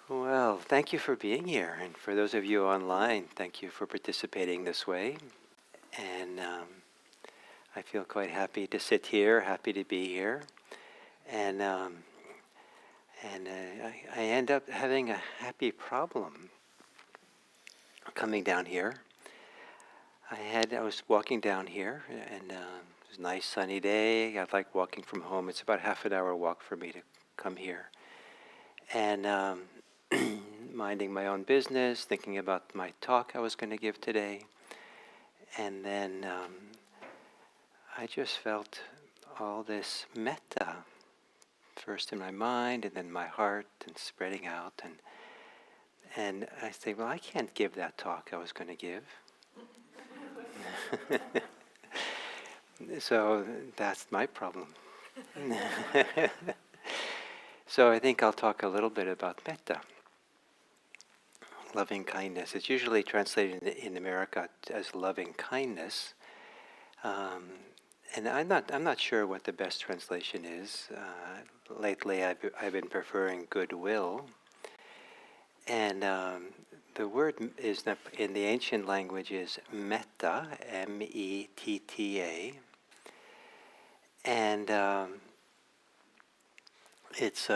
Well, thank you for being here. And for those of you online, thank you for participating this way. And I feel quite happy to sit here, happy to be here. And, um, I end up having a happy problem coming down here. I was walking down here, and it was a nice sunny day. I like walking from home. It's about half an hour walk for me to come here. And minding my own business, thinking about my talk I was going to give today. And then I just felt all this metta, first in my mind and then my heart and spreading out. And I say, well, I can't give that talk I was going to give. So that's my problem. So I think I'll talk a little bit about metta, loving kindness. It's usually translated in America as loving kindness. And I'm not sure what the best translation is. Lately, I've been preferring goodwill, and the word is in the ancient language is metta, Metta, and it's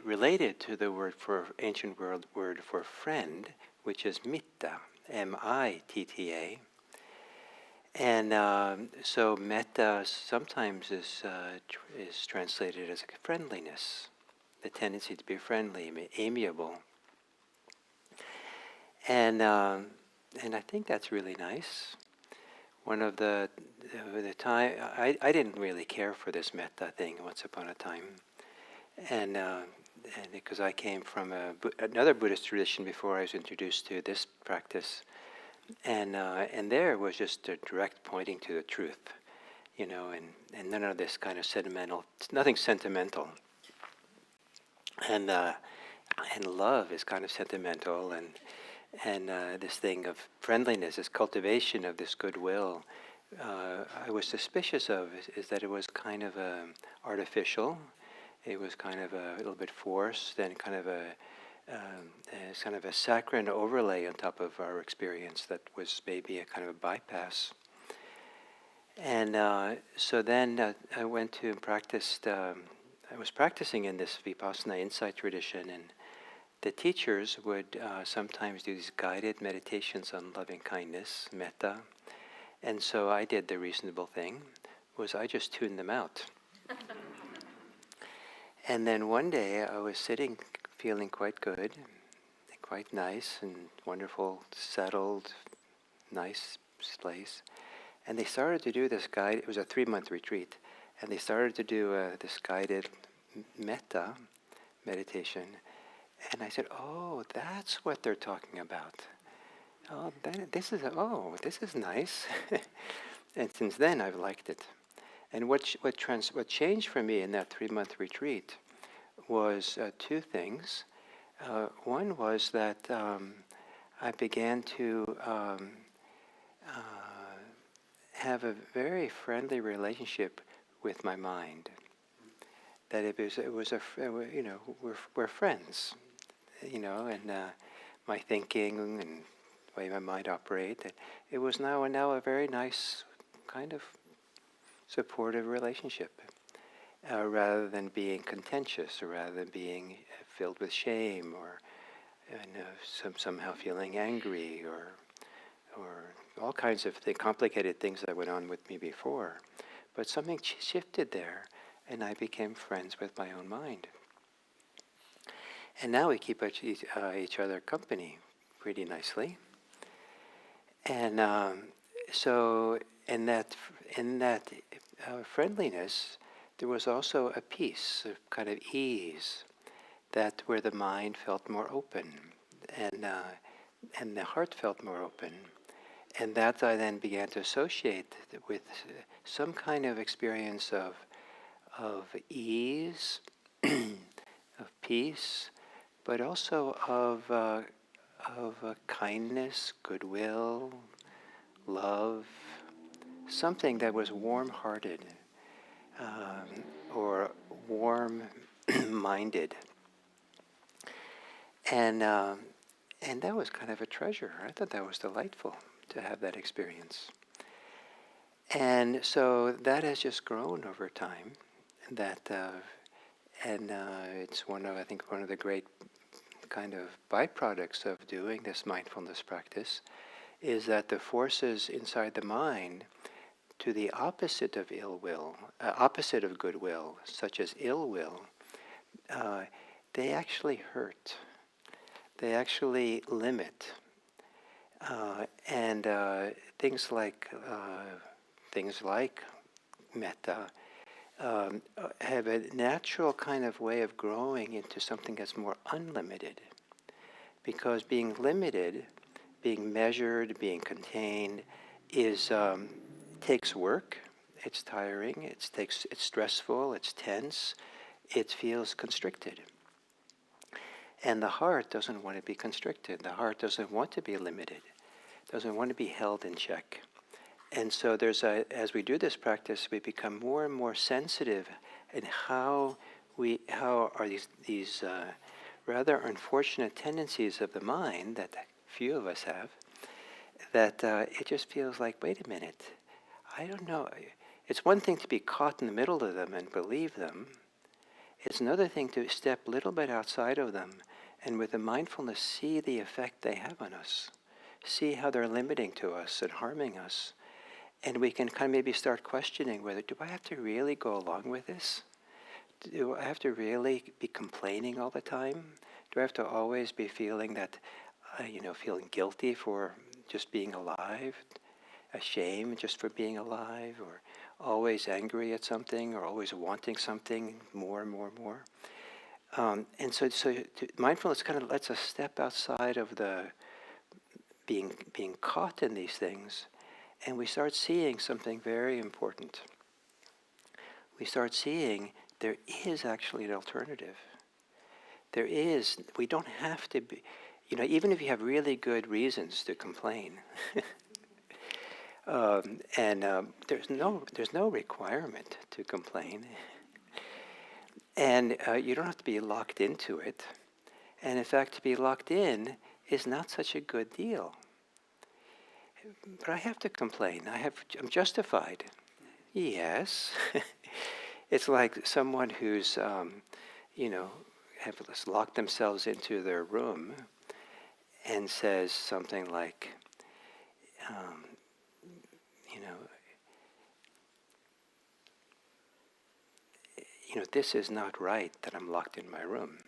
related to the ancient word for friend, which is mitta, Mitta. And so metta sometimes is translated as friendliness, the tendency to be friendly, amiable. And I think that's really nice. One of the time I didn't really care for this metta thing once upon a time, and because I came from another Buddhist tradition before I was introduced to this practice. And there was just a direct pointing to the truth, and none of this kind of sentimental, nothing sentimental. And love is kind of sentimental, and this thing of friendliness, this cultivation of this goodwill, I was suspicious of is that it was kind of artificial. It was kind of a little bit forced and kind of it's kind of a saccharine overlay on top of our experience that was maybe a kind of a bypass. And so then I went to and practiced, I was practicing in this Vipassana insight tradition, and the teachers would sometimes do these guided meditations on loving kindness, metta. And so I did the reasonable thing, was I just tuned them out. And then one day I was sitting feeling quite good, quite nice and wonderful, settled, nice place. And they started to do this it was a 3-month retreat, and they started to do this guided metta meditation. And I said, oh, that's what they're talking about. Oh, this is nice. And since then I've liked it. And what changed for me in that 3-month retreat was two things. One was that I began to have a very friendly relationship with my mind. That we're friends, and my thinking and the way my mind operates. It was now a very nice kind of supportive relationship. Rather than being contentious, or rather than being filled with shame, or somehow feeling angry, or all kinds of complicated things that went on with me before. But something shifted there, and I became friends with my own mind. And now we keep each other company pretty nicely. And so in that friendliness, there was also a peace, a kind of ease, that where the mind felt more open, and the heart felt more open, and that I then began to associate with some kind of experience of ease, of peace, but also of kindness, goodwill, love, something that was warm-hearted. Or warm-minded. And, um, and that was kind of a treasure. I thought that was delightful to have that experience. And so that has just grown over time. That it's I think one of the great kind of byproducts of doing this mindfulness practice is that the forces inside the mind to the opposite of ill will, opposite of goodwill, such as ill will, uh, they actually hurt. They actually limit. And things like metta have a natural kind of way of growing into something that's more unlimited. Because being limited, being measured, being contained, is takes work. It's tiring. It's stressful. It's tense. It feels constricted. And the heart doesn't want to be constricted. The heart doesn't want to be limited. Doesn't want to be held in check. And so as we do this practice, we become more and more sensitive in how are these rather unfortunate tendencies of the mind that few of us have, that it just feels like, wait a minute, I don't know. It's one thing to be caught in the middle of them and believe them. It's another thing to step a little bit outside of them and with the mindfulness see the effect they have on us, see how they're limiting to us and harming us. And we can kind of maybe start questioning whether, do I have to really go along with this? Do I have to really be complaining all the time? Do I have to always be feeling that, feeling guilty for just being alive, ashamed just for being alive, or always angry at something, or always wanting something more and more and more? And so mindfulness kind of lets us step outside of the being caught in these things, and we start seeing something very important. We start seeing there is actually an alternative. We don't have to be, even if you have really good reasons to complain, there's no requirement to complain. And you don't have to be locked into it. And in fact, to be locked in is not such a good deal. But I have to complain. I'm justified. Yes. It's like someone who's, have locked themselves into their room and says something like, this is not right that I'm locked in my room.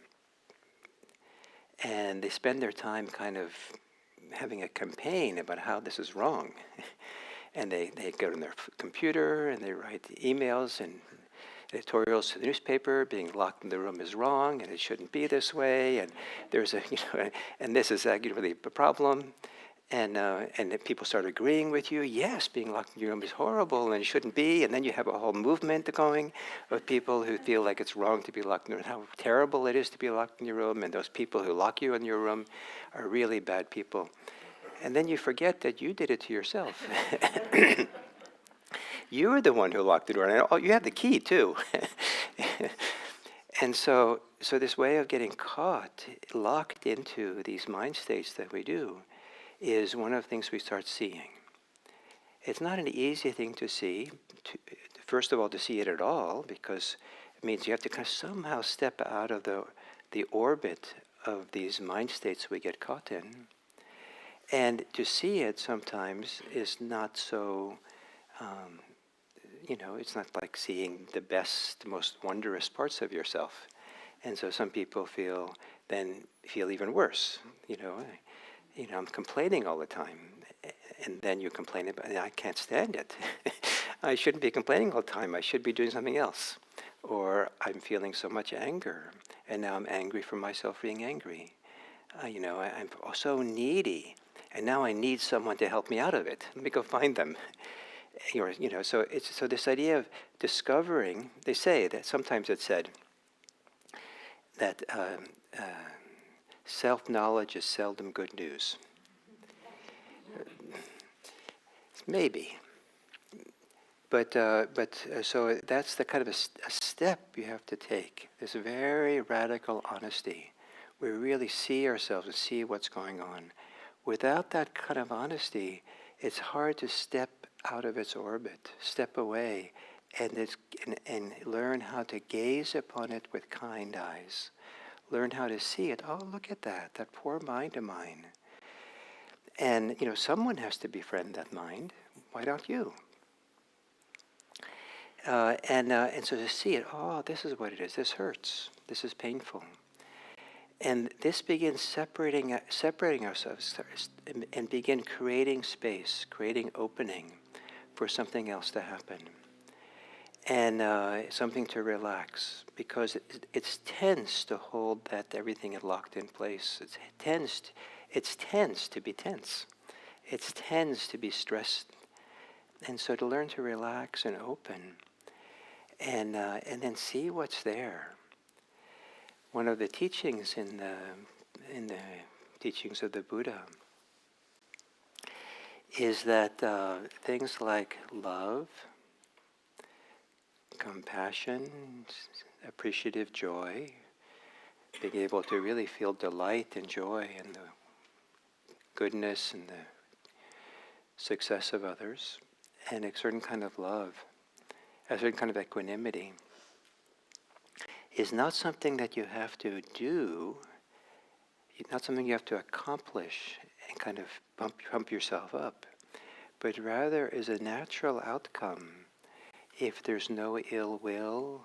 And they spend their time kind of having a campaign about how this is wrong. And they go on their computer and they write emails and editorials to the newspaper, being locked in the room is wrong and it shouldn't be this way, and there's and this is really a problem. And then people start agreeing with you. Yes, being locked in your room is horrible and it shouldn't be. And then you have a whole movement going of people who feel like it's wrong to be locked in your room, how terrible it is to be locked in your room. And those people who lock you in your room are really bad people. And then you forget that you did it to yourself. You're the one who locked the door. And you have the key, too. And so this way of getting caught, locked into these mind states that we do, is one of the things we start seeing. It's not an easy thing to see, first of all, to see it at all, because it means you have to kind of somehow step out of the orbit of these mind states we get caught in. And to see it sometimes is not so, it's not like seeing the best, most wondrous parts of yourself. And so some people feel even worse, I'm complaining all the time. And then you complain about, I can't stand it. I shouldn't be complaining all the time. I should be doing something else. Or I'm feeling so much anger, and now I'm angry for myself being angry. I'm so needy, and now I need someone to help me out of it. Let me go find them. So this idea of discovering, they say that sometimes it's said that self-knowledge is seldom good news. Maybe. But so that's the kind of a step you have to take, this very radical honesty We really see ourselves and see what's going on. Without that kind of honesty, it's hard to step out of its orbit, step away, and learn how to gaze upon it with kind eyes. Learn how to see it. Oh, look at that poor mind of mine. And, someone has to befriend that mind. Why don't you? And so to see it, oh, this is what it is. This hurts. This is painful. And this begins separating ourselves and begin creating space, creating opening for something else to happen. And something to relax, because it's tense to hold that everything is locked in place. It's tense to be tense. It's tense to be stressed. And so to learn to relax and open, and then see what's there. One of the teachings in the teachings of the Buddha is that things like love, compassion, appreciative joy, being able to really feel delight and joy in the goodness and the success of others, and a certain kind of love, a certain kind of equanimity, is not something that you have to do, not something you have to accomplish and kind of pump yourself up, but rather is a natural outcome if there's no ill will,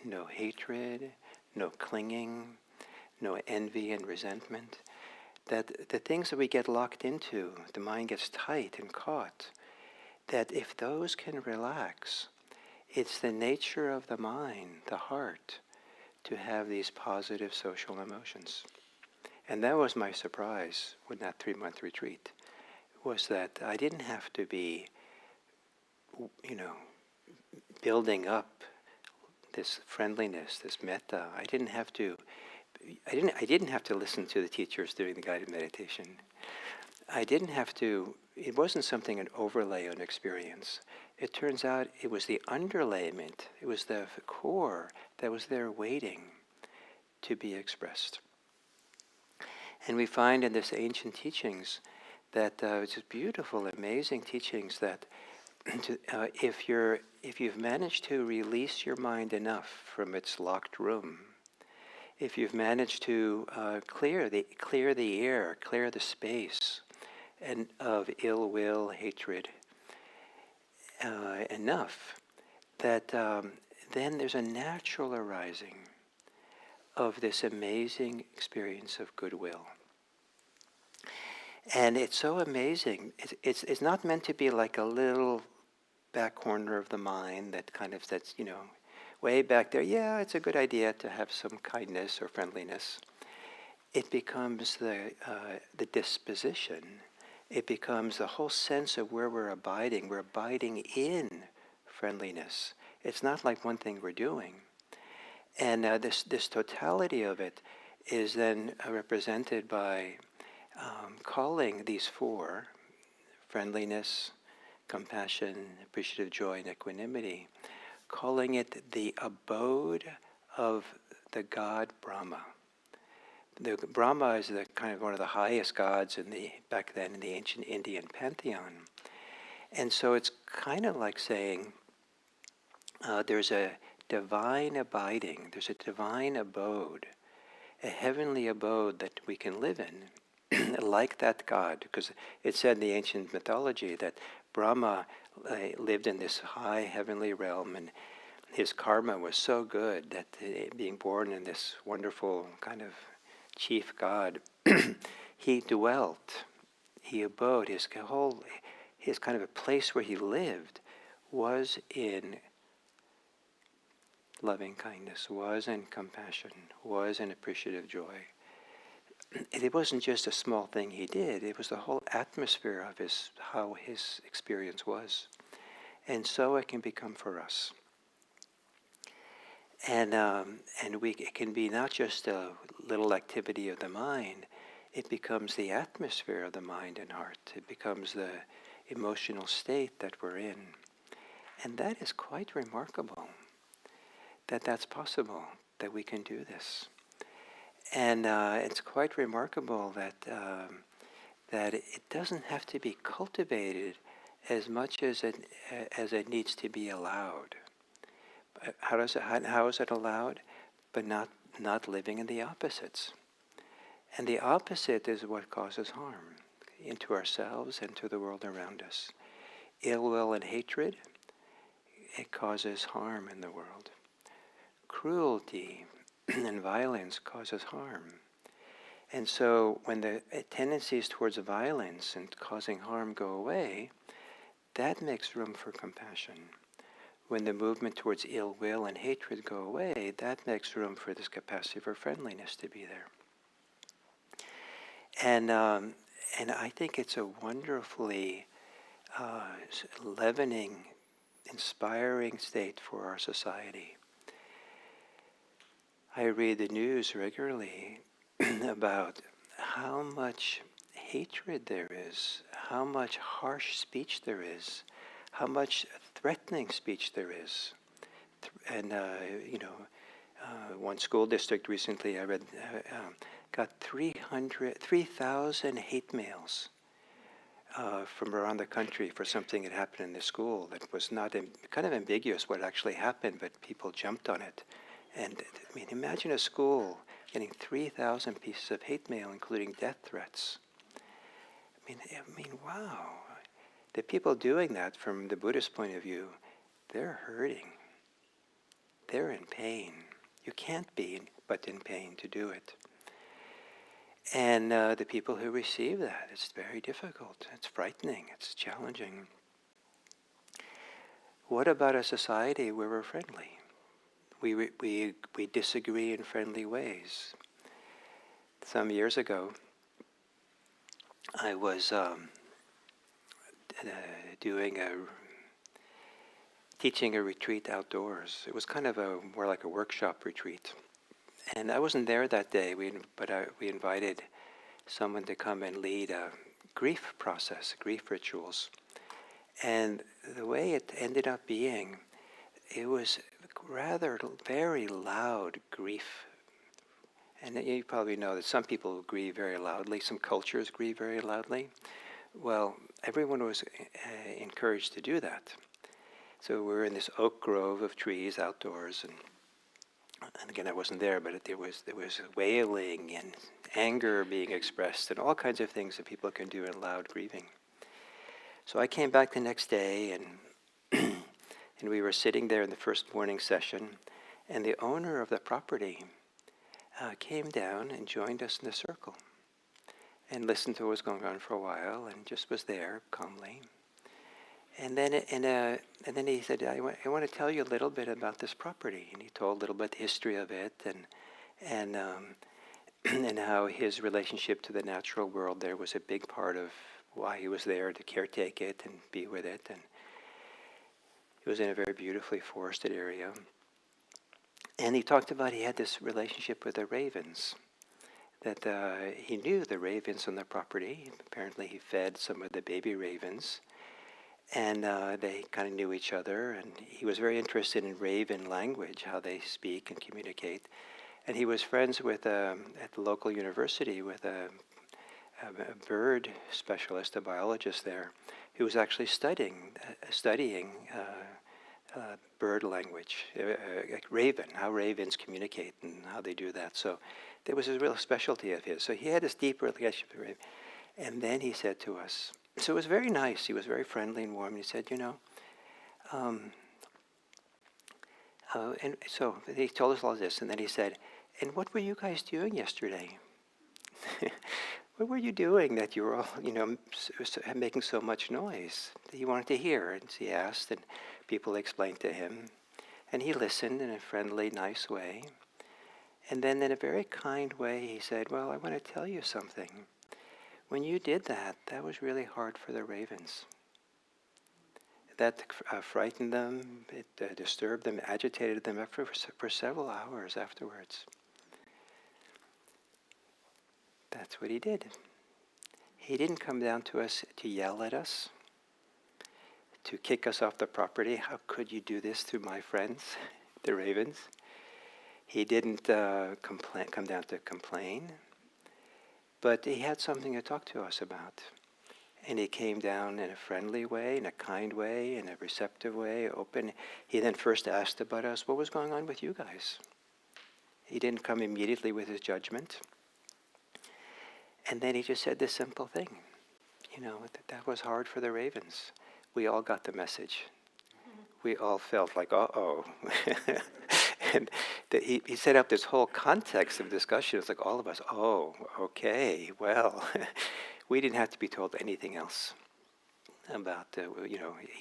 no hatred, no clinging, no envy and resentment. That the things that we get locked into, the mind gets tight and caught, that if those can relax, it's the nature of the mind, the heart, to have these positive social emotions. And that was my surprise with that 3-month retreat, was that I didn't have to be, building up this friendliness, this metta. I didn't have to listen to the teachers during the guided meditation. It wasn't something, an overlay on experience. It turns out it was the underlayment, it was the core that was there waiting to be expressed. And we find in this ancient teachings that it's just beautiful, amazing teachings that if you've managed to release your mind enough from its locked room, if you've managed to clear the air, clear the space, and of ill will, hatred, enough, that then there's a natural arising of this amazing experience of goodwill. And it's so amazing. It's not meant to be like a little back corner of the mind that's way back there. Yeah, it's a good idea to have some kindness or friendliness. It becomes the disposition. It becomes the whole sense of where we're abiding. We're abiding in friendliness. It's not like one thing we're doing. And this totality of it is then represented by calling these four, friendliness, compassion, appreciative joy, and equanimity, calling it the abode of the god Brahma. The Brahma is the kind of one of the highest gods back then in the ancient Indian pantheon. And so it's kind of like saying there's a divine abiding, there's a divine abode, a heavenly abode that we can live in, like that God. Because it said in the ancient mythology that Brahma lived in this high heavenly realm, and his karma was so good that being born in this wonderful kind of chief God, he dwelt, he abode, his kind of a place where he lived was in loving kindness, was in compassion, was in appreciative joy. It wasn't just a small thing he did, it was the whole atmosphere of how his experience was. And so it can become for us. And it can be not just a little activity of the mind, it becomes the atmosphere of the mind and heart. It becomes the emotional state that we're in. And that is quite remarkable, that that's possible, that we can do this. And it's quite remarkable that it doesn't have to be cultivated as much as it needs to be allowed. How is it allowed? But not living in the opposites. And the opposite is what causes harm into ourselves and to the world around us. Ill will and hatred, it causes harm in the world. Cruelty and violence causes harm. And so when the tendencies towards violence and causing harm go away, that makes room for compassion. When the movement towards ill will and hatred go away, that makes room for this capacity for friendliness to be there. And I think it's a wonderfully leavening, inspiring state for our society. I read the news regularly about how much hatred there is, how much harsh speech there is, how much threatening speech there is. And, one school district recently I read got 3,000 hate mails from around the country for something that happened in the school that was not kind of ambiguous what actually happened, but people jumped on it. And I mean, imagine a school getting 3,000 pieces of hate mail, including death threats. I mean, wow. The people doing that, from the Buddhist point of view, they're hurting. They're in pain. You can't be but in pain to do it. And the people who receive that, it's very difficult. It's frightening. It's challenging. What about a society where we're friendly? We disagree in friendly ways. Some years ago, I was teaching a retreat outdoors. It was kind of more like a workshop retreat. And I wasn't there that day, but we invited someone to come and lead a grief process, grief rituals. And the way it ended up being, it was rather very loud grief. And you probably know that some people grieve very loudly, some cultures grieve very loudly. Well, everyone was encouraged to do that. So we're in this oak grove of trees outdoors, and again, I wasn't there, but there was wailing and anger being expressed and all kinds of things that people can do in loud grieving. So I came back the next day, and and we were sitting there in the first morning session, and the owner of the property came down and joined us in the circle and listened to what was going on for a while and just was there calmly. And then he said, I want to tell you a little bit about this property. And he told a little bit the history of it and and how his relationship to the natural world there was a big part of why he was there, to caretake it and be with it. And it was in a very beautifully forested area. And he talked about he had this relationship with the ravens, that he knew the ravens on the property. Apparently he fed some of the baby ravens. And they kind of knew each other, and he was very interested in raven language, how they speak and communicate. And he was friends with, at the local university, with a bird specialist, a biologist there, who was actually studying bird language, like raven, how ravens communicate and how they do that. So there was a real specialty of his. So he had this deep relationship with raven. And then he said to us, so it was very nice. He was very friendly and warm. He said, and so he told us all this, and then he said, and what were you guys doing yesterday? What were you doing that you were all, making so much noise? He wanted to hear, and he asked, and people explained to him, and he listened in a friendly, nice way. And then in a very kind way, he said, well, I want to tell you something. When you did that, that was really hard for the ravens. That frightened them, it disturbed them, agitated them for several hours afterwards. That's what he did. He didn't come down to us to yell at us, to kick us off the property. How could you do this to my friends, the ravens? He didn't come down to complain, but he had something to talk to us about. And he came down in a friendly way, in a kind way, in a receptive way, open. He then first asked about us, what was going on with you guys? He didn't come immediately with his judgment. And then he just said this simple thing. That was hard for the ravens. We all got the message. We all felt like, uh-oh. And he set up this whole context of discussion. It's like all of us, oh, okay, well, we didn't have to be told anything else about,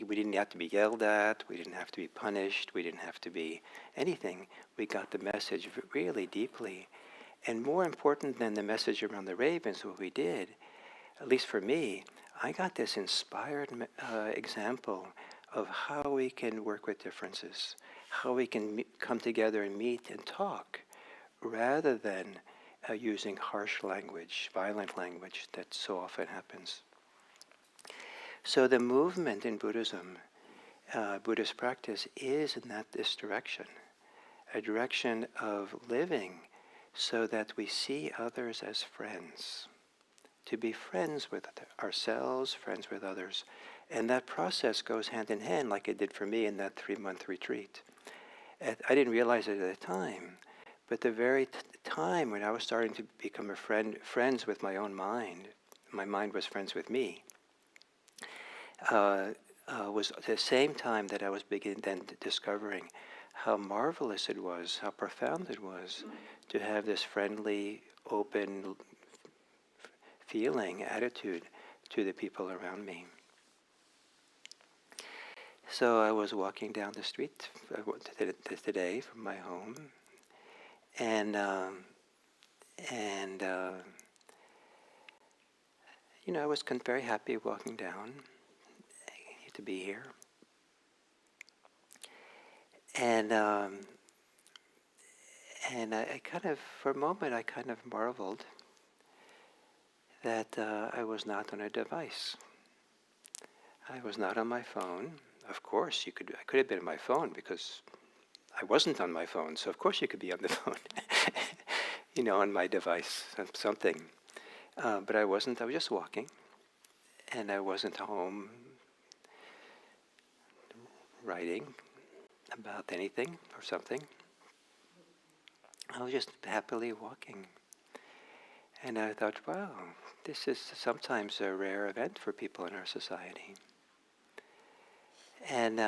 we didn't have to be yelled at, we didn't have to be punished, we didn't have to be anything. We got the message really deeply. And more important than the message around the ravens, what we did, at least for me, I got this inspired example of how we can work with differences, how we can come together and meet and talk, rather than using harsh language, violent language that so often happens. So the movement in Buddhism, Buddhist practice, is in this direction, a direction of living so that we see others as friends, to be friends with ourselves, friends with others. And that process goes hand in hand, like it did for me in that 3-month retreat. I didn't realize it at the time, but the very time when I was starting to become friends with my own mind, my mind was friends with me, was the same time that I was discovering how marvelous it was, how profound it was to have this friendly, open feeling, attitude to the people around me. So I was walking down the street today from my home, and I was very happy walking down to be here, and I kind of, for a moment, I kind of marveled that I was not on a device. I was not on my phone. Of course, I could have been on my phone because I wasn't on my phone. So of course you could be on the phone, on my device, something. But I wasn't. I was just walking, and I wasn't home writing about anything or something. I was just happily walking. And I thought, wow, this is sometimes a rare event for people in our society. And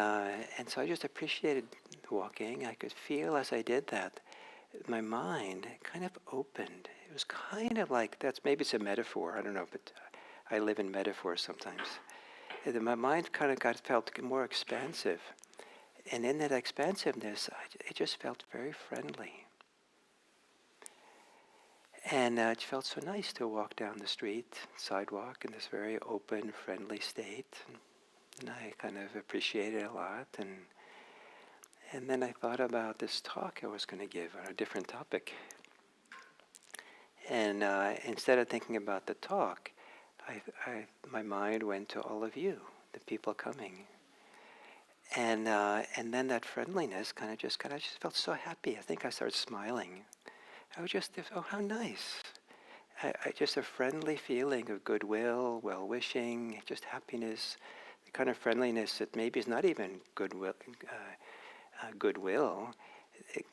so I just appreciated walking. I could feel as I did that, my mind kind of opened. It was kind of like, maybe it's a metaphor, I don't know, but I live in metaphors sometimes. And my mind kind of felt more expansive. And in that expansiveness, it just felt very friendly. And it felt so nice to walk down the sidewalk in this very open, friendly state. And I kind of appreciated it a lot. And then I thought about this talk I was going to give on a different topic. And instead of thinking about the talk, my mind went to all of you, the people coming. And then that friendliness kind of just felt so happy. I think I started smiling. I was just, oh, how nice. Just a friendly feeling of goodwill, well-wishing, just happiness, the kind of friendliness that maybe is not even goodwill.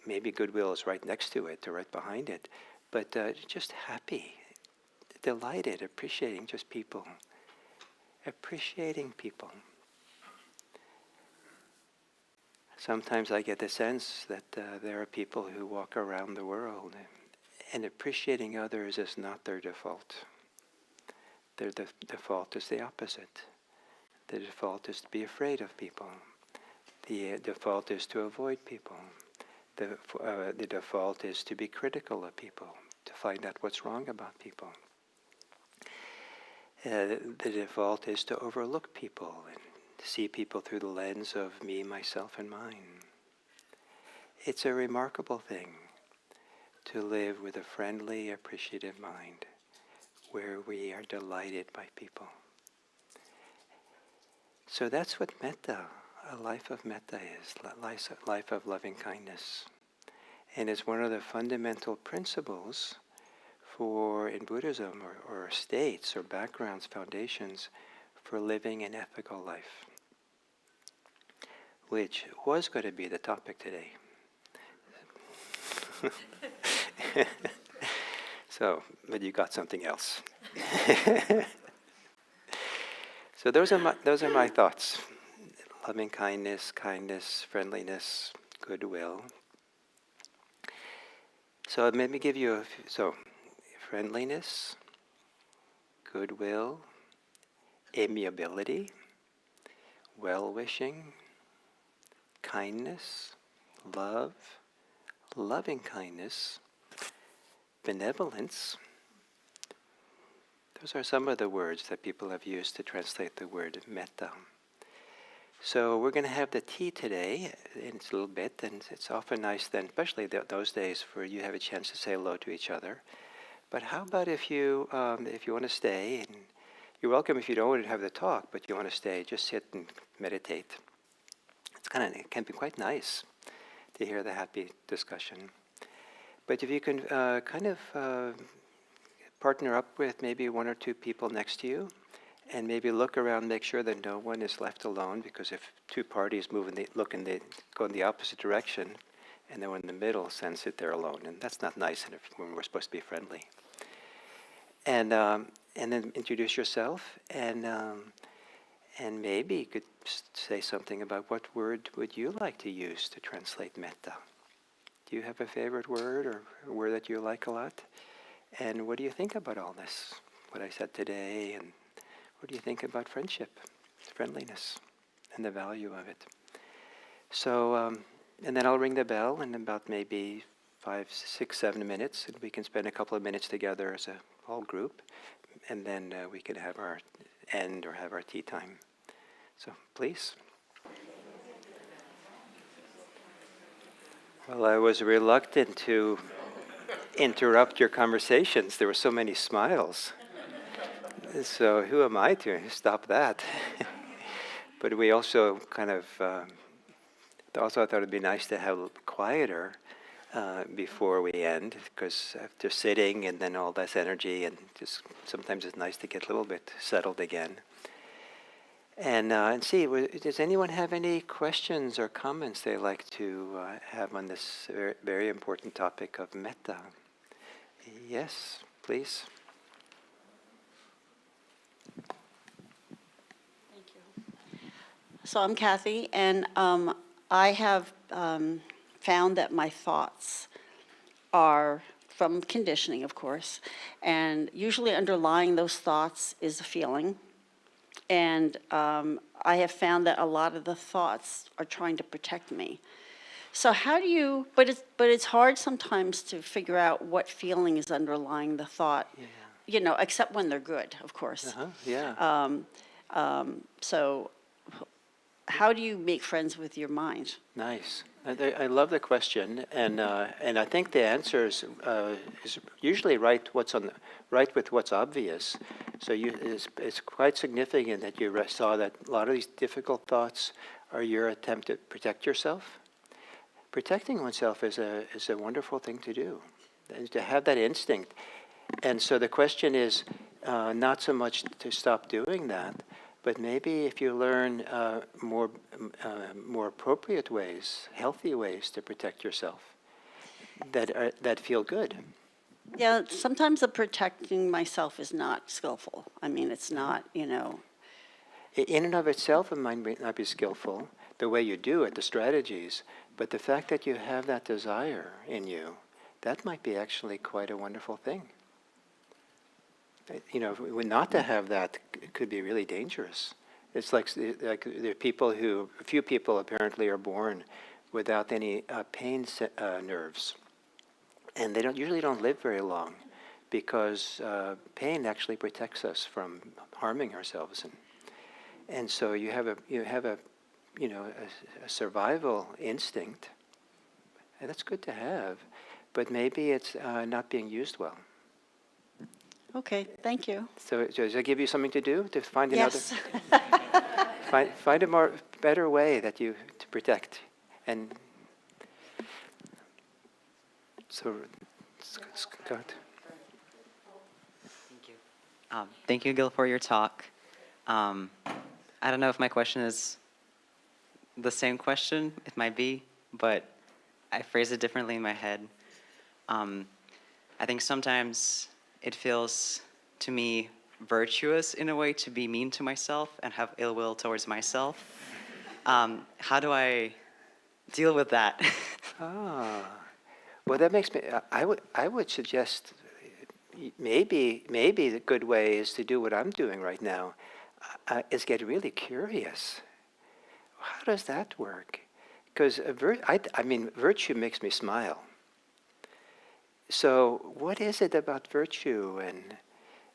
Maybe goodwill is right next to it or right behind it, but just happy, delighted, appreciating just people. Appreciating people. Sometimes I get the sense that there are people who walk around the world and appreciating others is not their default. Their default is the opposite. The default is to be afraid of people. The default is to avoid people. The default is to be critical of people, to find out what's wrong about people. The default is to overlook people and see people through the lens of me, myself, and mine. It's a remarkable thing to live with a friendly, appreciative mind where we are delighted by people. So that's what metta, a life of metta is, a life of loving kindness. And it's one of the fundamental principles in Buddhism or states or backgrounds, foundations for living an ethical life, which was going to be the topic today. So, but you got something else. So those are my thoughts. Loving kindness, friendliness, goodwill. So let me give you friendliness, goodwill, amiability, well-wishing, kindness, love, loving kindness, benevolence. Those are some of the words that people have used to translate the word metta. So we're going to have the tea today in a little bit, and it's often nice then, especially those days, where you have a chance to say hello to each other. But how about if you want to stay, and you're welcome if you don't want to have the talk, but you want to stay, just sit and meditate. It can be quite nice to hear the happy discussion. But if you can partner up with maybe one or two people next to you, and maybe look around, make sure that no one is left alone, because if two parties go in the opposite direction, and the one in the middle sense that they're alone, and that's not nice when we're supposed to be friendly. And then introduce yourself, and maybe you could say something about what word would you like to use to translate metta. Do you have a favorite word or a word that you like a lot? And what do you think about all this, what I said today, and what do you think about friendship, friendliness, and the value of it? So, and then I'll ring the bell in about maybe 5, 6, 7 minutes, and we can spend a couple of minutes together as a whole group, and then we can have our tea time. So, please. Well, I was reluctant to interrupt your conversations. There were so many smiles. So who am I to stop that? But we also also thought it'd be nice to have quieter before we end, because after sitting and then all this energy, and just sometimes it's nice to get a little bit settled again. And see, does anyone have any questions or comments they'd like to have on this very, very important topic of metta? Yes, please. Thank you. So I'm Kathy, and I have found that my thoughts are from conditioning, of course, and usually underlying those thoughts is a feeling. And I have found that a lot of the thoughts are trying to protect me. So how do you, but it's hard sometimes to figure out what feeling is underlying the thought, except when they're good, of course. Yeah. So how do you make friends with your mind? Nice. I love the question, and I think the answer is usually right with what's obvious. So it's quite significant that you saw that a lot of these difficult thoughts are your attempt to protect yourself. Protecting oneself is a wonderful thing to do, and to have that instinct. And so the question is not so much to stop doing that, but maybe if you learn more appropriate ways, healthy ways to protect yourself that feel good. Yeah, sometimes the protecting myself is not skillful. I mean, it's not, In and of itself, it might not be skillful, the way you do it, the strategies, but the fact that you have that desire in you, that might be actually quite a wonderful thing. Not to have that could be really dangerous. It's like there are people a few people apparently are born without any pain nerves, and they usually don't live very long, because pain actually protects us from harming ourselves, and so you have a survival instinct, and that's good to have, but maybe it's not being used well. Okay, thank you. So does that give you something to do, to find Yes. find a better way to protect? And So, Scott. Thank you. Thank you, Gil, for your talk. I don't know if my question is the same question. It might be, but I phrase it differently in my head. Um, I think sometimes it feels to me virtuous in a way to be mean to myself and have ill will towards myself. How do I deal with that? Ah, well, that makes me. I would suggest maybe the good way is to do what I'm doing right now, is get really curious. How does that work? Because I mean, virtue makes me smile. So, what is it about virtue, and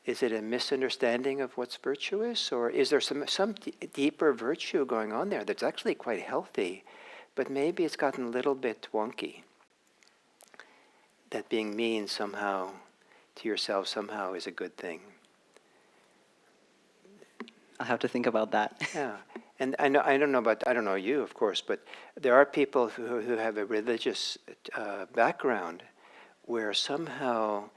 is it a misunderstanding of what's virtuous, or is there some deeper virtue going on there that's actually quite healthy, but maybe it's gotten a little bit wonky? That being mean somehow to yourself somehow is a good thing. I'll have to think about that. Yeah, and I don't know you, of course, but there are people who have a religious background where somehow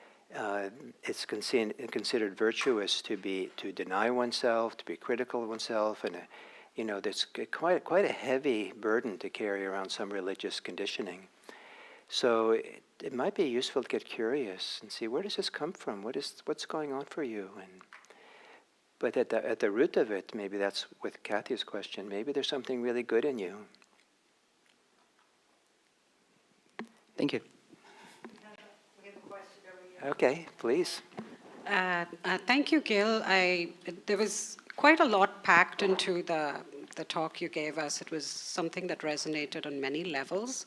it's considered virtuous to deny oneself, to be critical of oneself, and there's quite a heavy burden to carry around some religious conditioning. So it might be useful to get curious and see, where does this come from? What's going on for you? But at the root of it, maybe that's with Kathy's question, maybe there's something really good in you. Thank you. Okay, please. Thank you, Gil. There was quite a lot packed into the talk you gave us. It was something that resonated on many levels.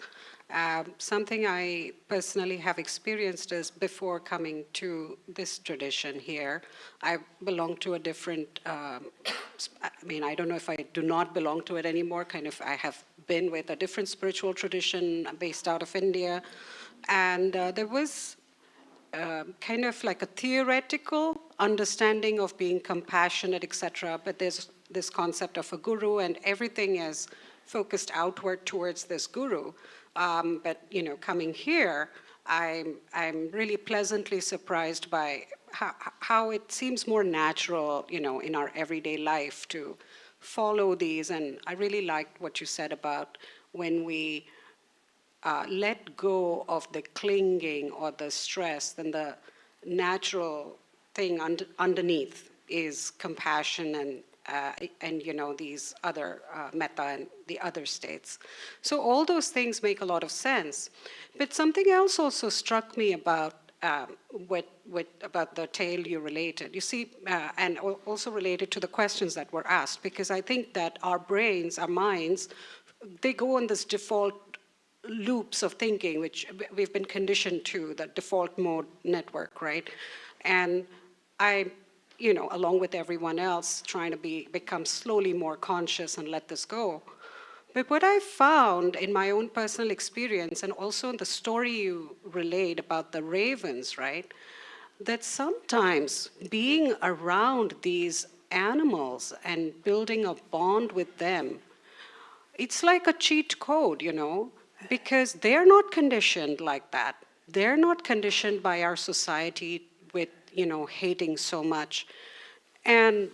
Something I personally have experienced is before coming to this tradition here, I belong to a different, I mean, I don't know if I do not belong to it anymore, I have been with a different spiritual tradition based out of India. And there was kind of like a theoretical understanding of being compassionate, etc. But there's this concept of a guru, and everything is focused outward towards this guru. But coming here, I'm really pleasantly surprised by how it seems more natural, in our everyday life to follow these. And I really liked what you said about when we let go of the clinging or the stress, then the natural thing underneath is compassion and these other metta and the other states. So all those things make a lot of sense. But something else also struck me about about the tale you related. You see, and also related to the questions that were asked, because I think that our brains, our minds, they go on this default loops of thinking, which we've been conditioned to, the default mode network, right? And I, along with everyone else, trying to become slowly more conscious and let this go. But what I found in my own personal experience, and also in the story you relayed about the ravens, right? That sometimes being around these animals and building a bond with them, it's like a cheat code, because they're not conditioned like that. They're not conditioned by our society with, hating so much. And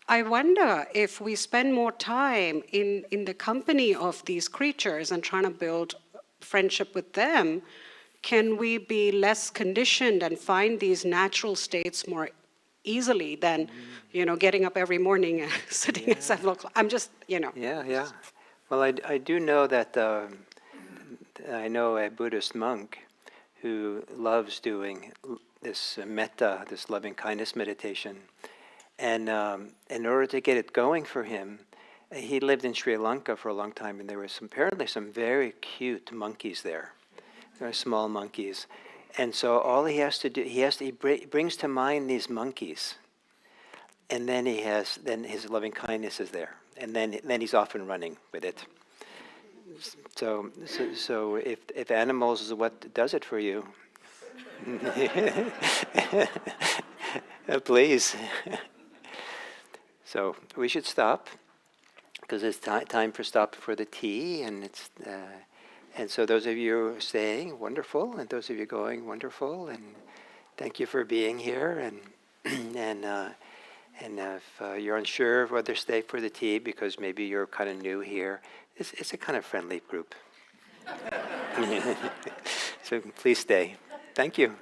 I wonder if we spend more time in the company of these creatures and trying to build friendship with them, can we be less conditioned and find these natural states more easily than, getting up every morning and sitting at 7 o'clock. I'm just, Yeah. Well, I do know that I know a Buddhist monk who loves doing this metta, this loving kindness meditation. And in order to get it going for him, he lived in Sri Lanka for a long time, and there were apparently some very cute monkeys there, very small monkeys. And so all he has to do, he brings to mind these monkeys, and then then his loving kindness is there, and then he's off and running with it. So if animals is what does it for you, please. So we should stop because it's time for stop for the tea, and And so those of you staying, wonderful, and those of you going, wonderful, and thank you for being here. And if you're unsure of whether to stay for the tea because maybe you're kind of new here, it's a kind of friendly group. So please stay. Thank you.